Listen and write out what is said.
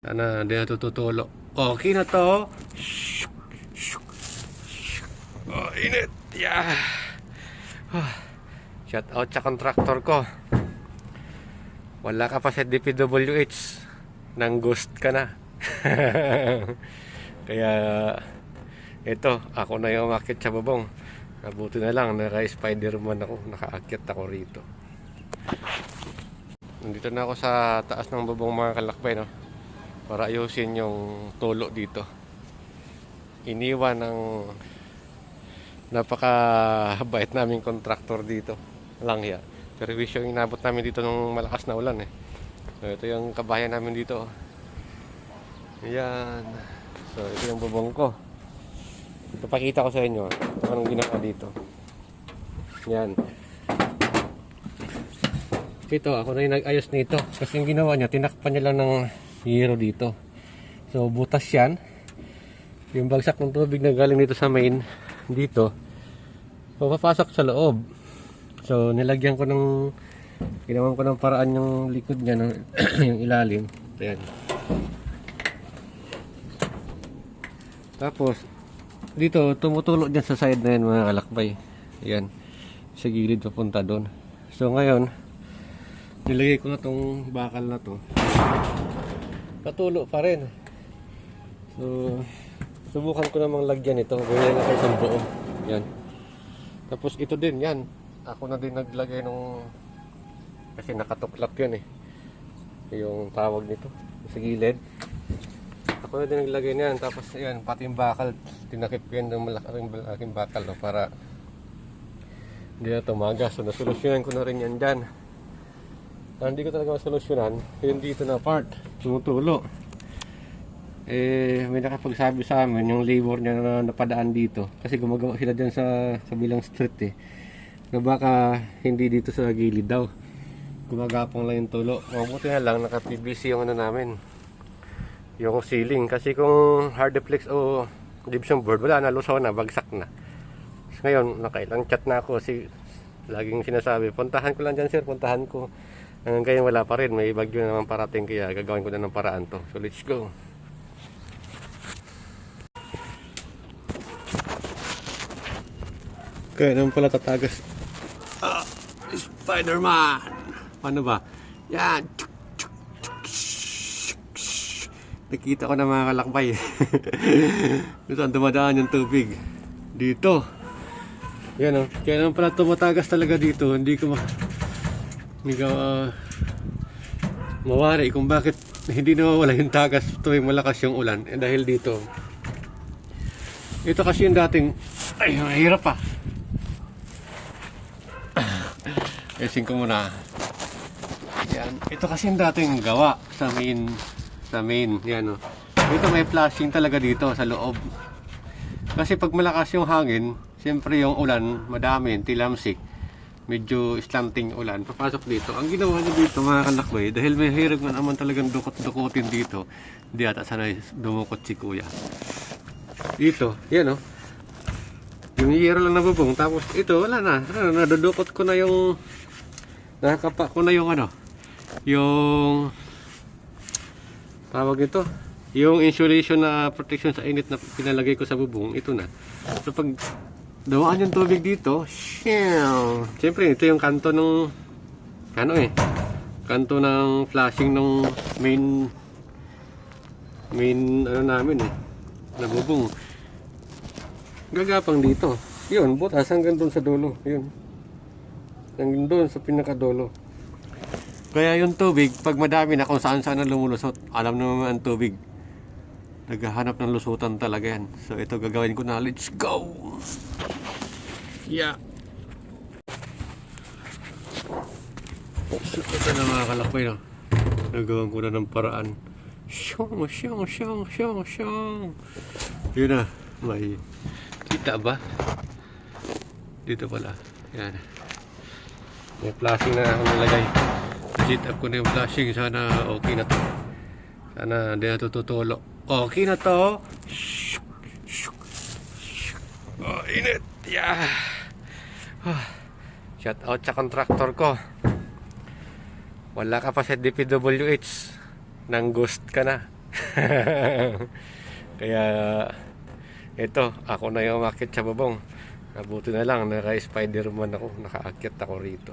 Sana di na tututulo. Okay na to. Oh, init. Yeah. Shout out sa contractor ko. Wala ka pa sa DPWH. Nang ghost ka na. Kaya ito, ako na yung umakyat sa bubong. Mabuti na lang, naka-Spiderman ako. Nakaakyat ako rito. Nandito na ako sa taas ng bubong mga kalakbay, no? Para ayusin yung tulo dito. Iniwan ng napakabait naming contractor dito. Langya. Pero wish yung inabot namin dito ng malakas na ulan eh. So ito yung kabayan namin dito. Ayan. So ito yung bubong ko. Ipapakita ko sa inyo kung anong ginawa dito. Ayan. Ito, ako na yung nag-ayos nito. Kasi yung ginawa niya, tinakpan niya lang ng hero dito. So butas yan. Yung bagsak ng tubig na galing dito sa main dito, papapasok sa loob. So nilagyan ko ng, ginawan ko ng paraan yung likod niya ng yung ilalim. Ayan. Tapos dito tumutulo dyan sa side na yan mga kalakbay. Ayan, sa gilid papunta doon. So ngayon nilagay ko na tong bakal na to, patulo pa rin. So subukan ko namang lagyan ito, ganyan ako isang buo. Yan. Tapos ito din yan, ako na din naglagay nung, kasi nakatuklap yun eh, yung tawag nito sa gilid. Ako na din naglagay niyan. Tapos yan, pati yung bakal tinakip ko yan ng malaking bakal, no, para hindi na tumagas. So nasolusyonan ko na rin yan dyan. Hindi ko talaga masolusyonan yung dito na part, tumutulo. May nakapagsabi sa amin yung labor niya na napadaan dito, kasi gumagawa sila dyan sa bilang street eh, na baka hindi dito sa gilid daw, gumagapong lang yung tulo. Mabuti na lang naka PVC yung ano namin, yung ceiling, kasi kung hardplex o gypsum board, wala na, lusaw na, bagsak na. So, ngayon nakailang chat na ako, laging sinasabi, puntahan ko lang dyan sir, puntahan ko. Hanggang ngayon wala pa rin, may bagyo na naman parating, kaya gagawin ko na ng paraan to. So let's go. Kaya naman pala tatagas. Spiderman! Paano ba? Yan! Nakita ko na mga kalakbay. Saan dumadaan yung tubig? Dito. Yan o. Kaya naman pala tumatagas talaga dito. Hindi ko mawari kung bakit hindi nawawala yung tagas tuwing malakas yung ulan. Dahil dito. Ito kasi yung dating, ay, mahirap pa. Ayusin ko muna. Yan. Ito kasi yung dating gawa sa main. Yan o. Ito may flashing talaga dito sa loob. Kasi pag malakas yung hangin, siyempre yung ulan, madami, tilamsik. Medyo slanting ulan, papasok dito. Ang ginawa niya dito mga kalakbay, dahil may hirap man naman talagang dukot-dukutin dito, hindi ata sanay dumukot si kuya. Dito, yan o. Yung hero lang na bubong, tapos ito, wala na. Nadudukot ko na yung, nakakapa ko na yung ano, yung, tawag ito, yung insulation na protection sa init na pinalagay ko sa bubong, ito na. So pag dawaan yung tubig dito, siyempre ito yung kanto ng kanto ng flashing ng main ano namin eh, na bubong. Gagapang dito, yun, butas hanggang doon sa dulo, yun, hanggang doon sa pinakadulo. Kaya yung tubig, pag madami na kung saan na lumulusot, alam naman ang tubig, naghahanap ng lusutan talaga yan. So ito gagawin ko na, let's go. Yeah. So ito na mga kalakbay, no? Nagawan ko na ng paraan. Siyong. Yun na, may kita ba? Dito pala. Yan. May flashing na ako nalagay. Set up ko na yung flashing. Sana okay na to. Sana hindi na tututulo. Okay na to. Oh, init. Yeah. Shout out sa contractor ko. Wala ka pa sa DPWH. Nang ghost ka na. Kaya ito, ako na yung umakyat sa babong. Nabuti na lang, naka-Spider-Man ako, nakaakyat ako rito.